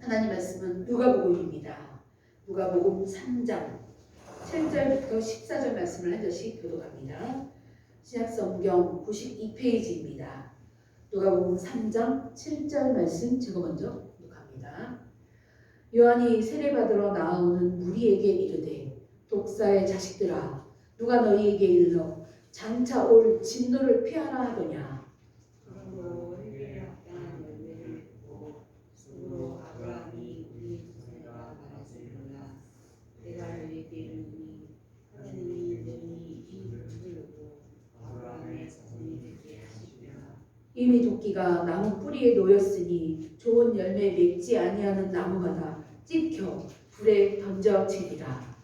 하나님 말씀은 누가복음입니다. 누가복음 3장 7절부터 14절 말씀을 한 절씩 교독합니다. 신약성경 92페이지입니다. 누가복음 3장 7절 말씀 제가 먼저 교독합니다. 요한이 세례받으러 나오는 무리에게 이르되 독사의 자식들아 누가 너희에게 일러 장차 올 진노를 피하라 하더냐. 이미 도끼가 나무 뿌리에 놓였으니 좋은 열매 맺지 아니하는 나무마다 찢겨 불에 던져지리라.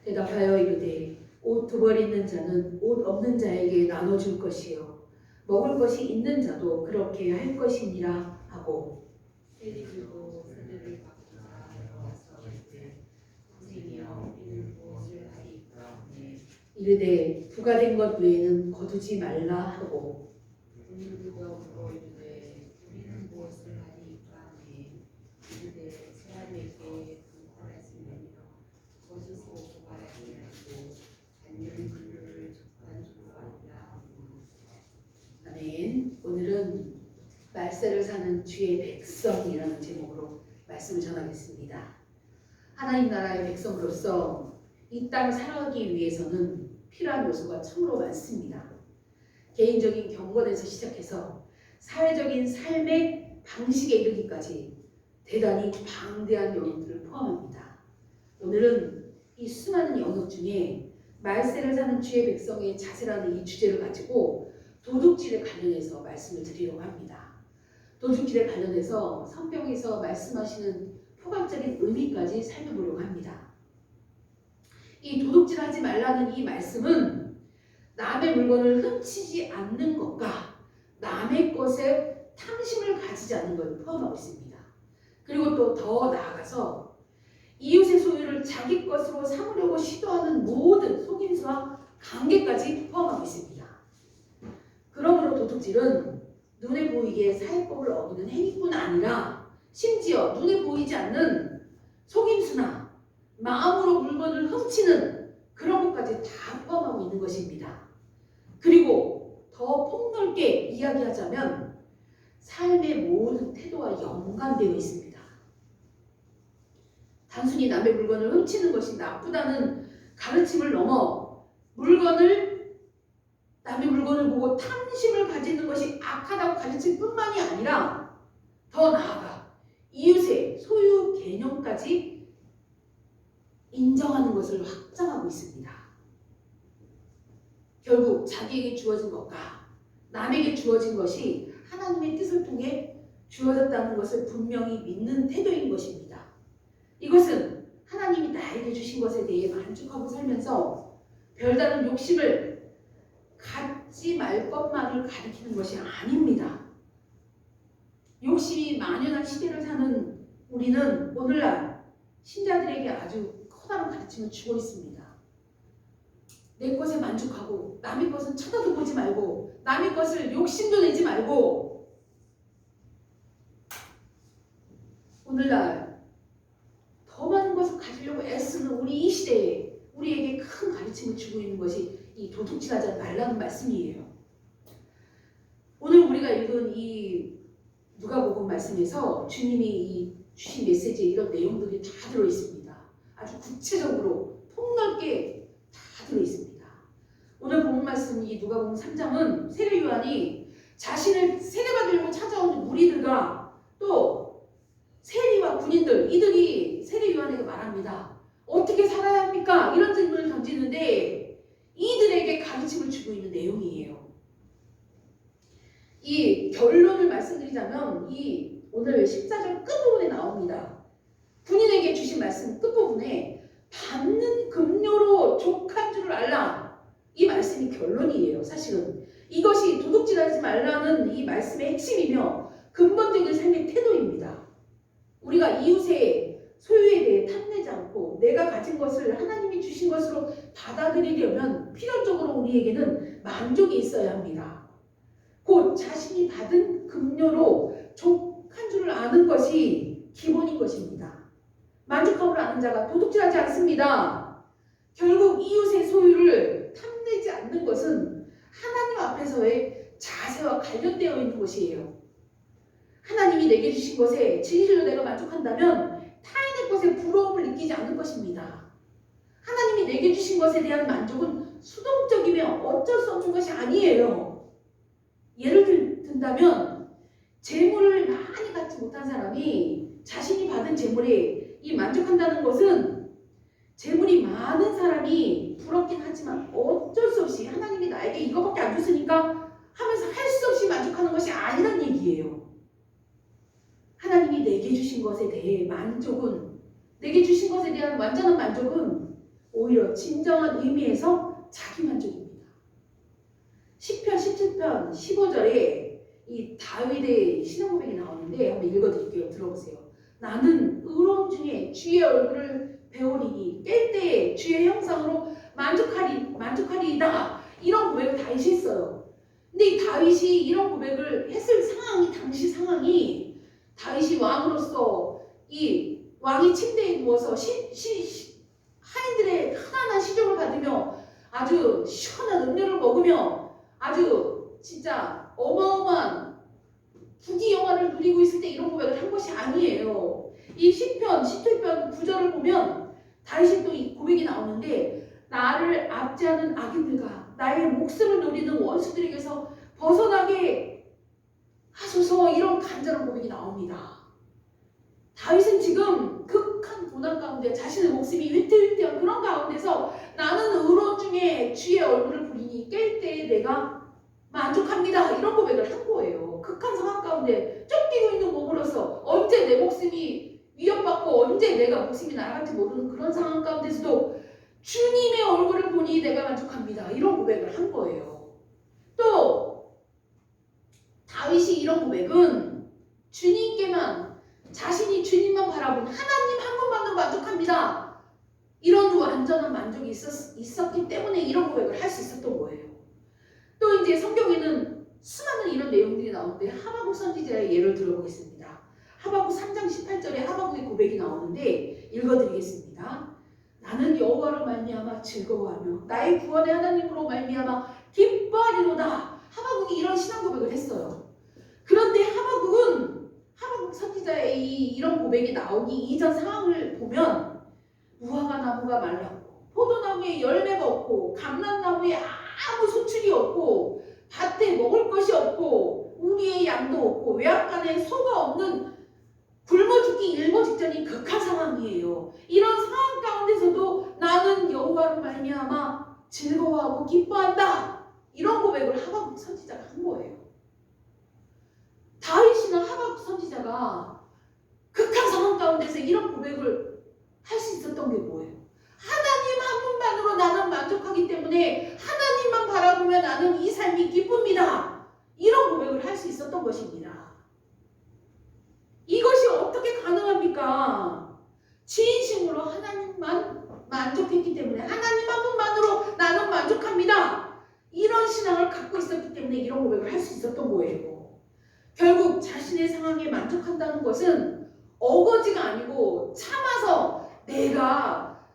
대답하여 이르되 옷 두 벌 있는 자는 옷 없는 자에게 나눠줄 것이요 먹을 것이 있는 자도 그렇게 할 것이니라 하고 이르되 부가된 것 외에는 거두지 말라 하고 아멘. 오늘은 말세를 사는 주의 백성이라는 제목으로 말씀을 전하겠습니다. 하나님 나라의 백성으로서 이 땅 살아가기 위해서는 필요한 요소가 참으로 많습니다. 개인적인 경건에서 시작해서 사회적인 삶의 방식에 이르기까지 대단히 방대한 영역들을 포함합니다. 오늘은 이 수많은 영역 중에 말세를 사는 주의 백성의 자세라는 이 주제를 가지고 도둑질에 관련해서 말씀을 드리려고 합니다. 도둑질에 관련해서 성경에서 말씀하시는 포괄적인 의미까지 살펴보려고 합니다. 이 도둑질하지 말라는 이 말씀은 남의 물건을 훔치지 않는 것과 남의 것에 탐심을 가지지 않는 것을 포함하고 있습니다. 그리고 또 더 나아가서 이웃의 소유를 자기 것으로 삼으려고 시도하는 모든 속임수와 관계까지 포함하고 있습니다. 그러므로 도둑질은 눈에 보이게 사회법을 어기는 행위뿐 아니라 심지어 눈에 보이지 않는 속임수나 마음으로 물건을 훔치는 그런 것까지 다 포함하고 있는 것입니다. 그리고 더 폭넓게 이야기하자면 삶의 모든 태도와 연관되어 있습니다. 단순히 남의 물건을 훔치는 것이 나쁘다는 가르침을 넘어 남의 물건을 보고 탐심을 가지는 것이 악하다고 가르칠 뿐만이 아니라 더 나아가 이웃의 소유 개념까지 인정하는 것을 확장하고 있습니다. 결국 자기에게 주어진 것과 남에게 주어진 것이 하나님의 뜻을 통해 주어졌다는 것을 분명히 믿는 태도인 것입니다. 이것은 하나님이 나에게 주신 것에 대해 만족하고 살면서 별다른 욕심을 갖지 말 것만을 가리키는 것이 아닙니다. 욕심이 만연한 시대를 사는 우리는 오늘날 신자들에게 아주 커다란 가르침을 주고 있습니다. 내 것에 만족하고 남의 것은 쳐다도 보지 말고 남의 것을 욕심도 내지 말고 오늘날 더 많은 것을 가지려고 애쓰는 우리 이 시대에 우리에게 큰 가르침을 주고 있는 것이 이 도둑질하지 말라는 말씀이에요. 오늘 우리가 읽은 이 누가복음 말씀에서 주님이 주신 메시지에 이런 내용들이 다 들어있습니다. 아주 구체적으로 폭넓게 다 들어있습니다. 오늘 본 말씀 이 누가복음 3장은 세례 요한이 자신을 세례받으려고 찾아온 무리들과 또 세리와 군인들 이들이 세례 요한에게 말합니다. 어떻게 살아야 합니까? 이런 질문을 던지는데 이들에게 가르침을 주고 있는 내용이에요. 이 결론을 말씀드리자면 이 오늘 14절 끝부분에 나옵니다. 군인에게 주신 말씀 끝부분에 받는 급료로 족한 줄을 알라. 이 말씀이 결론이에요. 사실은 이것이 도둑질하지 말라는 이 말씀의 핵심이며 근본적인 삶의 태도입니다. 우리가 이웃의 소유에 대해 탐내지 않고 내가 가진 것을 하나님이 주신 것으로 받아들이려면 필연적으로 우리에게는 만족이 있어야 합니다. 곧 자신이 받은 급료로 족한 줄을 아는 것이 기본인 것입니다. 만족함을 아는 자가 도둑질하지 않습니다. 결국 이웃의 소유를 탐내지 않는 것은 하나님 앞에서의 자세와 관련되어 있는 것이에요. 하나님이 내게 주신 것에 진실로 내가 만족한다면 타인의 것에 부러움을 느끼지 않는 것입니다. 하나님이 내게 주신 것에 대한 만족은 수동적이며 어쩔 수 없는 것이 아니에요. 예를 든다면 재물을 많이 갖지 못한 사람이 자신이 받은 재물에 이 만족한다는 것은 재물이 많은 사람이 부럽긴 하지만 어쩔 수 없이 하나님이 나에게 이거밖에 안 줬으니까 하면서 할 수 없이 만족하는 것이 아니란 얘기예요. 하나님이 내게 주신 것에 대해 만족은, 내게 주신 것에 대한 완전한 만족은 오히려 진정한 의미에서 자기 만족입니다. 시편 17편 15절에 이 다윗의 신앙 고백이 나오는데 한번 읽어드릴게요. 들어보세요. 나는 의로움 중에 주의 얼굴을 배우리니 깰 때에 주의 형상으로 만족하리이다. 이런 고백을 다윗이 했어요. 근데 이 다윗이 이런 고백을 했을 상황이, 당시 상황이 다윗이 왕으로서 이 왕이 침대에 누워서 하인들의 편안한 시종을 받으며 아주 시원한 음료를 먹으며 아주 진짜 어마어마한 부귀영화를 누리고 있을 때 이런 고백을 한 것이 아니에요. 이 시편 17편 9절을 보면 다윗이 또 이 고백이 나오는데 나를 압제하는 악인들과 나의 목숨을 노리는 원수들에게서 벗어나게 하소서, 이런 간절한 고백이 나옵니다. 다윗은 지금 극한 고난 가운데 자신의 목숨이 위태위태한 그런 가운데서 나는 의로움 중에 주의 얼굴을 보리니 깰 때에 내가 만족합니다, 이런 고백을 한 거예요. 극한 상황 가운데 쫓기고 있는 몸으로서 언제 내 목숨이 위협받고 언제 내가 목숨이 날아갈지 모르는 그런 상황 가운데서도 주님의 얼굴을 보니 내가 만족합니다, 이런 고백을 한 거예요. 또 다윗이 이런 고백은 주님께만, 자신이 주님만 바라본 하나님 한 분만으로 만족합니다, 이런 완전한 만족이 있었기 때문에 이런 고백을 할 수 있었던 거예요. 또 이제 성경에는 수많은 이런 내용들이 나오는데 하박국 선지자의 예를 들어보겠습니다. 하박국 3장 18절에 하박국의 고백이 나오는데 읽어드리겠습니다. 나는 여호와로 말미암아 즐거워하며 나의 구원의 하나님으로 말미암아 기뻐하리로다. 하박국이 이런 신앙 고백을 했어요. 그런데 하박국 선지자의 이런 고백이 나오기 이전 상황을 보면 무화과 나무가 말랐고 포도나무에 열매가 없고 감람나무에 아무 소출이 없고 밭에 먹을 것이 없고 우리의 양도 없고 외양간에 소가 없는 굶어 죽기 일보 직전인 극한 상황이에요. 이런 상황 가운데서도 나는 여호와로 말미암아 즐거워하고 기뻐한다, 이런 고백을 하박국 선지자가 한 거예요. 다윗이나 하박국 선지자가 극한 상황 가운데서 이런 고백을 할 수 있었던 게 뭐예요? 하나님 한 분만으로 나는 만족하기 때문에 하나님만 바라보면 나는 이 삶이 기쁩니다, 이런 고백을 할 수 있었던 것입니다. 이것이 어떻게 가능합니까? 진심으로 하나님만 만족했기 때문에, 하나님 한 분만으로 나는 만족합니다, 이런 신앙을 갖고 있었기 때문에 이런 고백을 할 수 있었던 거예요. 결국 자신의 상황에 만족한다는 것은 어거지가 아니고 참아서 내가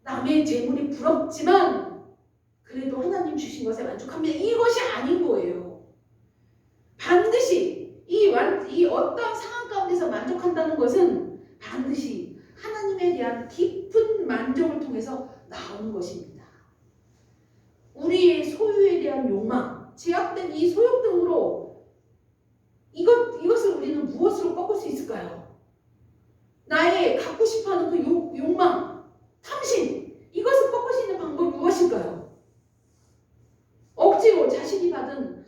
남의 재물이 부럽지만 그래도 하나님 주신 것에 만족합니다, 이것이 아닌 거예요. 반드시 이 어떤 상황 가운데서 만족한다는 것은 반드시 하나님에 대한 깊은 만족을 통해서 나오는 것입니다. 우리의 소유에 대한 욕망, 제약된 이 소욕 등으로 이것을 우리는 무엇으로 꺾을 수 있을까요? 나의 갖고 싶어하는 그 욕망, 탐심, 이것을 꺾을 수 있는 방법이 무엇일까요? 억지로 자신이 받은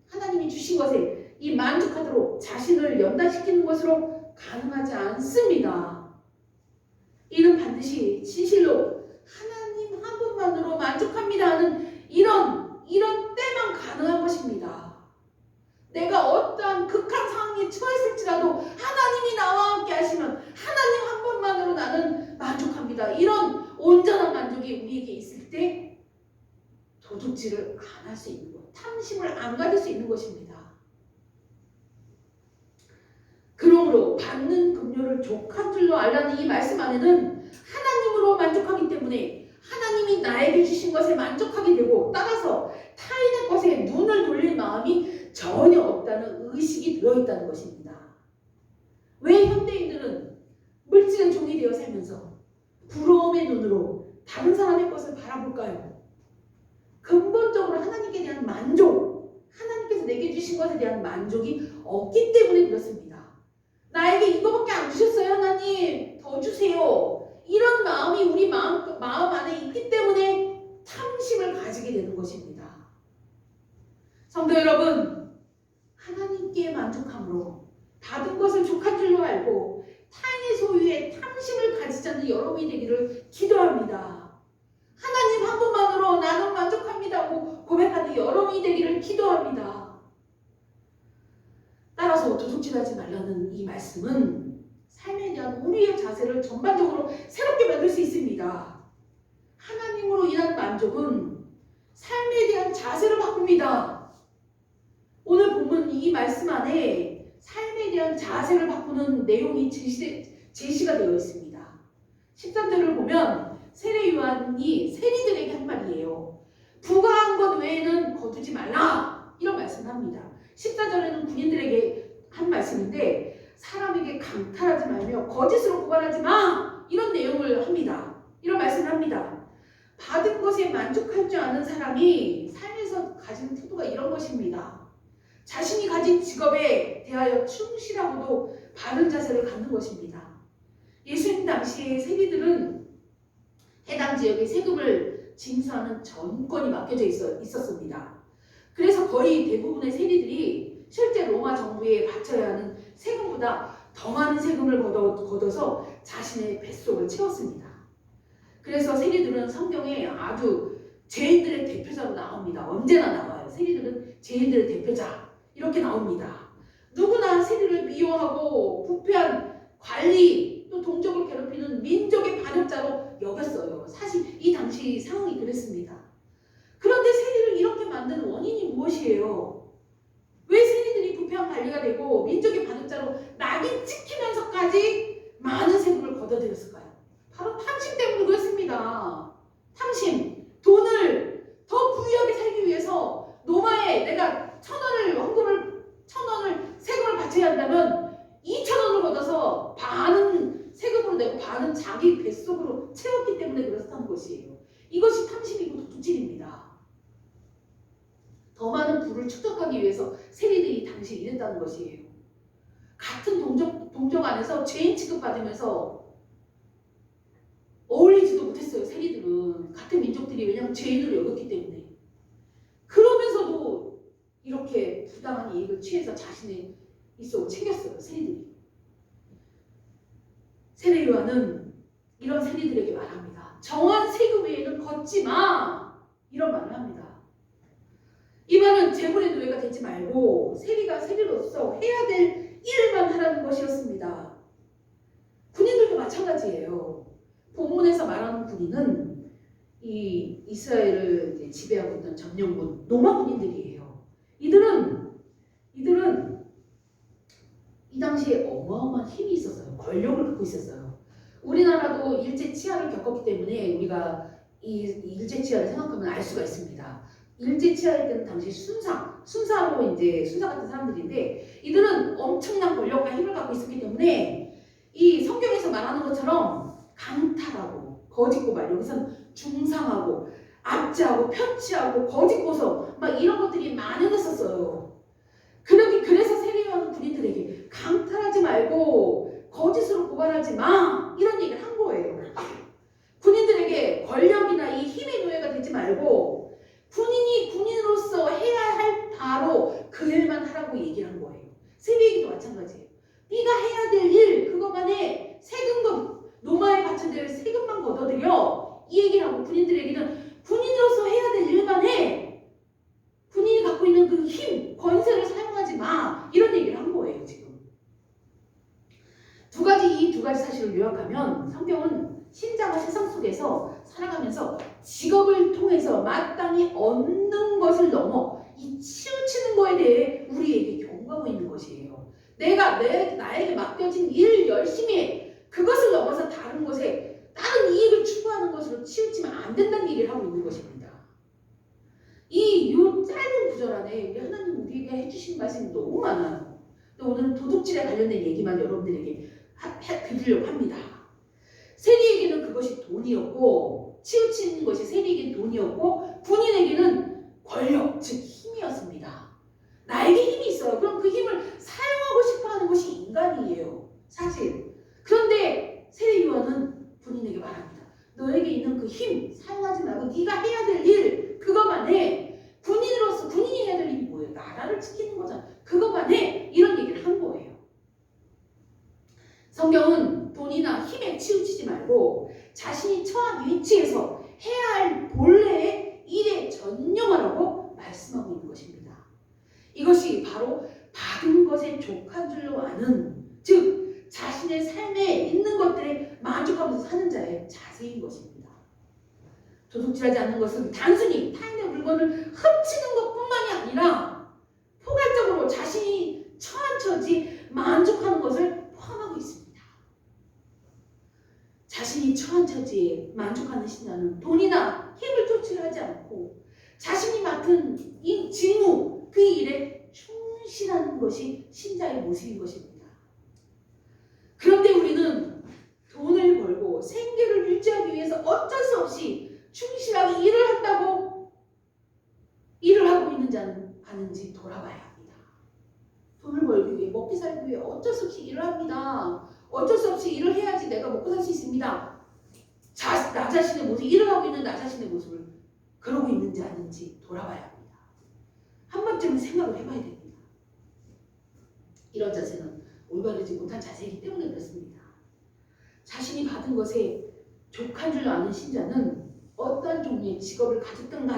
하나님이 주신 것에 이 만족하도록 자신을 연단시키는 것으로 가능하지 않습니다. 이는 반드시 진실로 하나님 한 분만으로 만족합니다 하는 이런 때만 가능한 것입니다. 내가 어떠한 극한 상황에 처했을지라도 하나님이 나와 함께 하시면 하나님 한 분만으로 나는 만족합니다, 이런 온전한 만족이 우리에게 있을 때 도둑질을 안 할 수 있는 것, 탐심을 안 가질 수 있는 것입니다. 그러므로 받는 급료를 족한 줄로 알라는 이 말씀 안에는 하나님으로 만족하기 때문에 하나님이 나에게 주신 것에 만족하게 되고, 따라서 타인의 것에 눈을 돌릴 마음이 전혀 없다는 의식이 들어있다는 것입니다. 왜 현대인들은 물질의 종이 되어 살면서 부러움의 눈으로 다른 사람의 것을 바라볼까요? 근본적으로 하나님께 대한 만족, 하나님께서 내게 주신 것에 대한 만족이 없기 때문에 그렇습니다. 나에게 이거밖에 안 주셨어요, 하나님. 더 주세요. 이런 마음이 우리 마음 안에 있기 때문에 탐심을 가지게 되는 것입니다. 성도 여러분, 하나님께 만족함으로 받은 것을 족한 줄로 알고 타인의 소유에 탐심을 가지지 않는 여러분이 되기를 기도합니다. 하나님 한 분만으로 나는 만족합니다고 고백하는 여러분이 되기를 기도합니다. 따라서 도둑질하지 말라는 이 말씀은 삶에 대한 우리의 자세를 전반적으로 새롭게 만들 수 있습니다. 하나님으로 인한 만족은 삶에 대한 자세를 바꿉니다. 오늘 본문 이 말씀 안에 삶에 대한 자세를 바꾸는 내용이 제시가 되어 있습니다. 13절을 보면 세례 요한이 세리들에게 한 말이에요. 부가한 것 외에는 거두지 말라, 이런 말씀을 합니다. 14절에는 군인들에게 한 말씀인데, 사람에게 강탈하지 말며 거짓으로 고발하지 마, 이런 내용을 합니다. 이런 말씀을 합니다. 받은 것에 만족할 줄 아는 사람이 삶에서 가진 태도가 이런 것입니다. 자신이 가진 직업에 대하여 충실하고도 바른 자세를 갖는 것입니다. 예수님 당시에 세리들은 해당 지역의 세금을 징수하는 전권이 맡겨져 있었습니다. 그래서 거의 대부분의 세리들이 실제 로마 정부에 바쳐야 하는 세금보다 더 많은 세금을 걷어서 자신의 뱃속을 채웠습니다. 그래서 세리들은 성경에 아주 죄인들의 대표자로 나옵니다. 언제나 나와요. 세리들은 죄인들의 대표자, 이렇게 나옵니다. 누구나 세리를 미워하고 부패한 관리, 또 동족을 괴롭히는 민족의 반역자로 여겼어요. 사실 이 당시 상황이 그랬습니다. 그런데 세리를 이렇게 만드는 원인이 무엇이에요? 왜 세리들이 부패한 관리가 되고 민족의 반역자로 낙인 찍히면서까지 많은 세금을 걷어들였을까요? 바로 탐심 때문에 그렇습니다. 탐심, 돈을 더 부유하게 살기 위해서 로마에 내가 1,000원을 세금을 바쳐야 한다면 2,000원을 걷어서 반은 세금으로 내고 반은 자기 뱃속으로 채웠기 때문에 그렇다는 것이에요. 이것이 탐심이고 도둑질입니다. 더 많은 부를 축적하기 위해서 세리들이 당시에 이랬다는 것이에요. 같은 동족 안에서 죄인 취급받으면서 어울리지도 못했어요. 세리들은 같은 민족들이, 왜냐하면 죄인으로 여겼기 때문에. 그러면서도 이렇게 부당한 이익을 취해서 자신의 입속을 챙겼어요. 세리들이. 세례 요한은 이런 세리들에게 말합니다. 정한 세금 외에는 걷지 마, 이런 말을 합니다. 이 말은 재물의 노예가 되지 말고 세리가 세리로서 해야 될 일만 하라는 것이었습니다. 군인들도 마찬가지예요. 본문에서 말하는 군인은 이 이스라엘을 지배하고 있던 점령군 로마 군인들이에요. 이들은 이 당시에 어마어마한 힘이 있었어요. 권력을 갖고 있었어요. 우리나라도 일제 치하를 겪었기 때문에 우리가 이 일제 치하를 생각하면 알 수가 있습니다. 일제 치하일 때는 당시 순사로 이제 순사 같은 사람들인데, 이들은 엄청난 권력과 힘을 갖고 있었기 때문에 이 성경에서 말하는 것처럼 강탈하고 거짓 고발, 여기서는 중상하고 압제하고 편취하고 거짓 고소 막 이런 것들이 만연했었어요. 그래서 세례 요한은 군인들에게 강탈하지 말고 거짓으로 고발하지 마, 이런 얘기를 한 거예요. 군인들에게 권력이나 이 힘의 노예가 되지 말고 군인이 군인으로서 해야 할 바로 그 일만 하라고 얘기를 한 거예요. 세리에게도 마찬가지예요. 네가 해야 될 일, 그것만 해. 세금도 로마에 바쳐야 될 세금만 걷어들여, 이 얘기를 하고 군인들에게는 군인으로서 해야 될 일만 해. 군인이 갖고 있는 그 힘, 권세를 사용하지 마, 이런 얘기를 한 거예요. 지금 이 두 가지 사실을 요약하면 성경은 신자가 세상 속에서 살아가면서 직업을 통해서 마땅히 얻는 것을 넘어 이 치우치는 거에 대해 우리에게 경고하고 있는 것이에요. 나에게 맡겨진 일을 열심히 해. 그것을 넘어서 다른 곳에 다른 이익을 추구하는 것으로 치우치면 안 된다는 얘기를 하고 있는 것입니다. 요 짧은 구절 안에 우리 하나님 우리에게 해주신 말씀이 너무 많아요. 오늘은 도둑질에 관련된 얘기만 여러분들에게 드리려고 합니다. 세리에게는 그것이 돈이었고, 치우치는 것이 세리에게는 돈이었고, 군인에게는 권력, 즉 힘이었습니다. 나에게 힘이 있어요. 그럼 그 힘을 사용하고 싶어하는 것이 인간이에요. 사실. 그런데 세리 요한은 군인에게 말합니다. 너에게 있는 그 힘 사용하지 말고 네가 해야 될 일 그것만 해. 군인으로서 군인이 해야 될 일이 뭐예요? 나라를 지키는 거잖아. 그것만 해. 이런 얘기를 한 거예요. 성경은 돈이나 힘에 치우치지 말고 자신이 처한 위치에서 해야 할 본래의 일에 전념하라고 말씀하고 있는 것입니다. 이것이 바로 받은 것에 족한 줄로 아는, 즉 자신의 삶에 있는 것들에 만족하면서 사는 자의 자세인 것입니다. 도둑질하지 않는 것은 단순히 타인의 물건을 훔치는 것뿐만이 아니라 포괄적으로 자신이 처한 처지 만족하는 것을 포함하고 있습니다. 자신이 처한 처지에 만족하는 신자는 돈이나 힘을 쫓으려 하지 않고 자신이 맡은 이 직무, 그 일에 충실하는 것이 신자의 모습인 것입니다. 그런데 우리는 돈을 벌고 생계를 유지하기 위해서 어쩔 수 없이 충실하게 일을 한다고 일을 하고 있는 자는 아는지 돌아봐야 합니다. 돈을 벌기 위해, 먹기 살기 위해 어쩔 수 없이 일을 합니다. 어쩔 수 없이 일을 해야지 내가 먹고 살 수 있습니다. 나 자신의 모습, 일을 하고 있는 나 자신의 모습을 그러고 있는지 아닌지 돌아봐야 합니다. 한 번쯤은 생각을 해봐야 됩니다. 이런 자세는 올바르지 못한 자세이기 때문에 그렇습니다. 자신이 받은 것에 족한 줄 아는 신자는 어떤 종류의 직업을 가졌든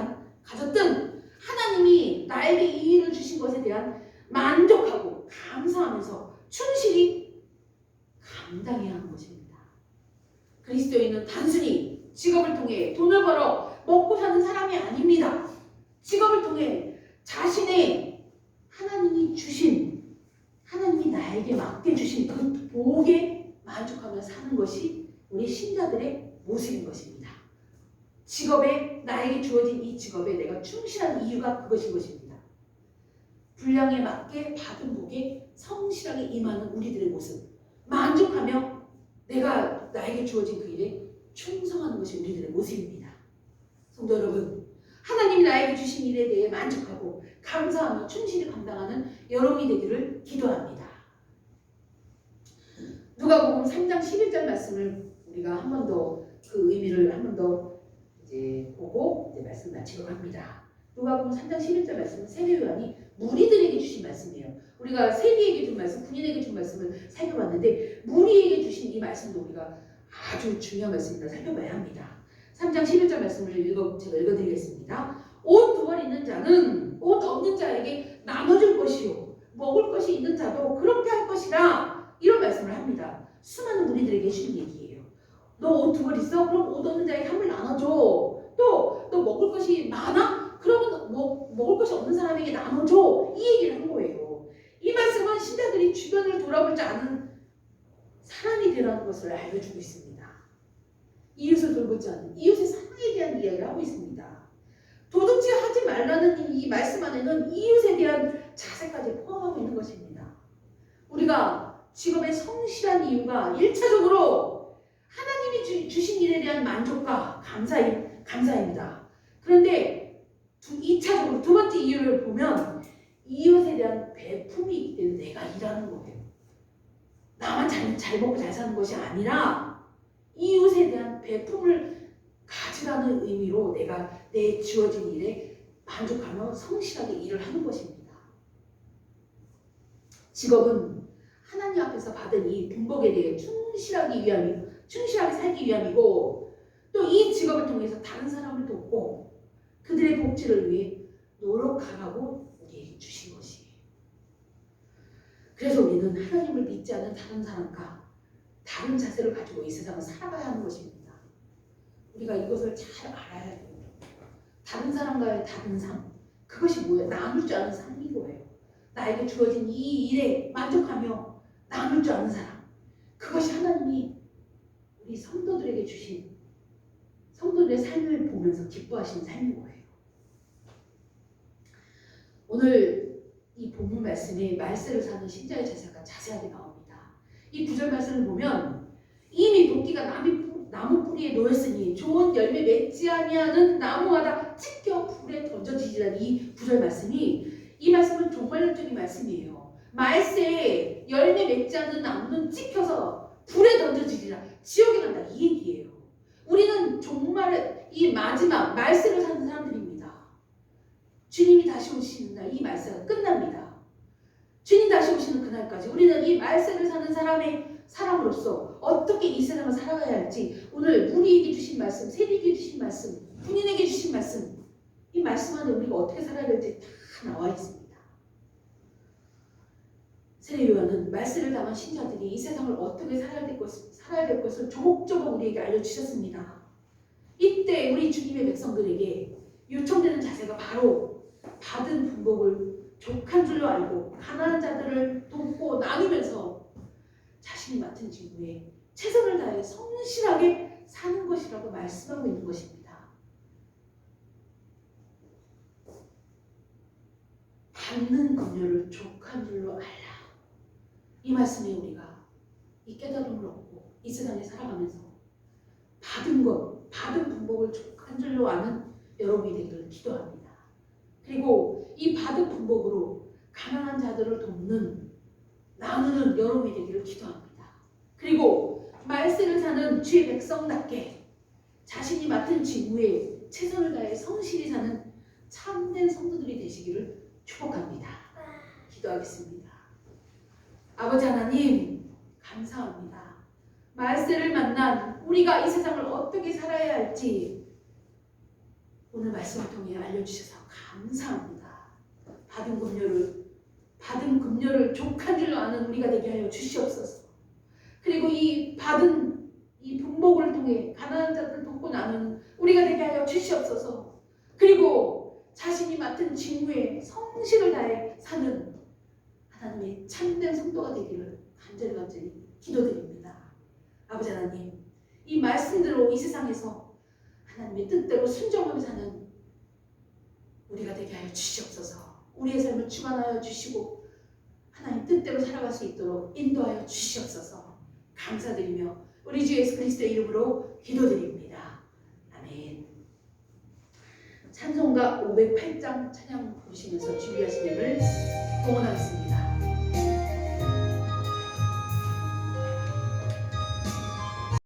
하나님이 나에게 이 일을 주신 것에 대한 만족하고 감사하면서 충실히 감당해야 하는 것입니다. 그리스도인은 단순히 직업을 통해 돈을 벌어 먹고 사는 사람이 아닙니다. 직업을 통해 자신의 하나님이 나에게 맡겨주신 그 복에 만족하며 사는 것이 우리 신자들의 모습인 것입니다. 나에게 주어진 이 직업에 내가 충실한 이유가 그것인 것입니다. 분량에 맞게 받은 복에 성실하게 임하는 우리들의 모습, 만족하며 나에게 주어진 그 일에 충성하는 것이 우리들의 모습입니다. 성도 여러분, 하나님이 나에게 주신 일에 대해 만족하고 감사하며 충실히 감당하는 여러분이 되기를 기도합니다. 누가복음 3장 11절 말씀을 우리가 한 번 더 그 의미를 한 번 더 보고 말씀 마치려고 합니다. 누가복음 3장 11절 말씀은 세례 요한이 무리들에게 주신 말씀이에요. 우리가 세리에게 준 말씀, 군인에게 준 말씀을 살펴봤는데 무리에게 주신 이 말씀도 우리가 아주 중요한 말씀이라 살펴봐야 합니다. 3장 11절 말씀을 제가 읽어드리겠습니다. 옷 두 벌 있는 자는 옷 없는 자에게 나눠줄 것이요 먹을 것이 있는 자도 그렇게 할 것이라, 이런 말씀을 합니다. 수많은 무리들에게 해주는 얘기예요. 너 옷 두 벌 있어? 그럼 옷 없는 자에게 한 벌 나눠줘. 또 너 먹을 것이 많아? 그러면 먹을 것이 없는 사람에게 나눠줘. 이 얘기를 한 거예요. 이 말씀은 신자들이 주변을 돌아볼 줄 아는 사람이 되라는 것을 알려주고 있습니다. 이웃을 돌보지 않는 이웃의 사랑에 대한 이야기를 하고 있습니다. 도둑질하지 말라는 이 말씀 안에는 이웃에 대한 자세까지 포함하고 있는 것입니다. 우리가 직업에 성실한 이유가 1차적으로 하나님이 주신 일에 대한 만족과 감사입니다. 그런데 2차적으로 두 번째 이유를 보면 이웃에 대한 베품이 있기 때문에 내가 일하는 거예요. 나만 잘 먹고 잘 사는 것이 아니라 이웃에 대한 베품을 가지라는 의미로 내가 내 주어진 일에 만족하며 성실하게 일을 하는 것입니다. 직업은 하나님 앞에서 받은 이 분복에 대해 충실하게 살기 위함이고, 또 이 직업을 통해서 다른 사람을 돕고 그들의 복지를 위해 노력하라고 우리에게 주신 것이에요. 그래서 우리는 하나님을 믿지 않는 다른 사람과 다른 자세를 가지고 이 세상을 살아가야 하는 것입니다. 우리가 이것을 잘 알아야 돼요. 다른 사람과의 다른 삶, 그것이 뭐예요? 나눌 줄 아는 삶인 거예요. 나에게 주어진 이 일에 만족하며 나눌 줄 아는 사람, 그것이 하나님이 우리 성도들에게 주신 성도들의 삶을 보면서 기뻐하시는 삶인 거예요. 오늘 이 본문 말씀에 말세를 사는 신자의 자세가 자세하게 나옵니다. 이 9절 말씀을 보면 이미 도끼가 나무 뿌리에 놓였으니 좋은 열매 맺지 아니하는 나무마다 찢겨 불에 던져지리라는 이 9절 말씀이, 이 말씀은 종말론적인 말씀이에요. 말세에 열매 맺지 않는 나무는 찢겨서 불에 던져지리라, 지옥에 간다, 이 얘기예요. 우리는 종말의 이 마지막 말세를 사는 사람들입니다. 주님이 다시 오시는 날 이 말세가 끝납니다. 주님 다시 오시는 그날까지 우리는 이 말세를 사는 사람으로서 어떻게 이 세상을 살아가야 할지, 오늘 우리에게 주신 말씀, 세리에게 주신 말씀, 군인에게 주신 말씀, 이 말씀 안에 우리가 어떻게 살아야 될지 다 나와 있습니다. 세례 요한은 말세를 당한 신자들이 이 세상을 어떻게 살아야 될 것을 조목조목 우리에게 알려주셨습니다. 이때 우리 주님의 백성들에게 요청되는 자세가 바로 받은 분복을 족한 줄로 알고 가난한 자들을 돕고 나누면서 자신이 맡은 직무에 최선을 다해 성실하게 사는 것이라고 말씀하고 있는 것입니다. 받는 긍휼을 족한 줄로 알라. 이 말씀에 우리가 이 깨달음을 얻고 이 세상에 살아가면서 받은 분복을 족한 줄로 아는 여러분이 되기를 기도합니다. 그리고 이 받은 분복으로 가난한 자들을 돕는, 나누는 여러분이 되기를 기도합니다. 그리고 말세를 사는 주의 백성답게 자신이 맡은 직무에 최선을 다해 성실히 사는 참된 성도들이 되시기를 축복합니다. 기도하겠습니다. 아버지 하나님, 감사합니다. 말세를 만난 우리가 이 세상을 어떻게 살아야 할지 오늘 말씀을 통해 알려주셔서 감사합니다. 받은 금료를 족한 줄로 아는 우리가 되게 하여 주시옵소서. 그리고 이 받은 이 분복을 통해 가난한 자들을 돕고 나누는 우리가 되게 하여 주시옵소서. 그리고 자신이 맡은 직무에 성실을 다해 사는 하나님의 참된 성도가 되기를 간절히 기도드립니다. 아버지 하나님, 이 말씀대로 이 세상에서 하나님의 뜻대로 순종하며 사는 우리가 되게 하여 주시옵소서. 우리의 삶을 주관하여 주시고 하나님 뜻대로 살아갈 수 있도록 인도하여 주시옵소서. 감사드리며 우리 주 예수 그리스도의 이름으로 기도드립니다. 아멘. 찬송가 508장 찬양 부르시면서 준비하신 예를 봉헌하겠습니다.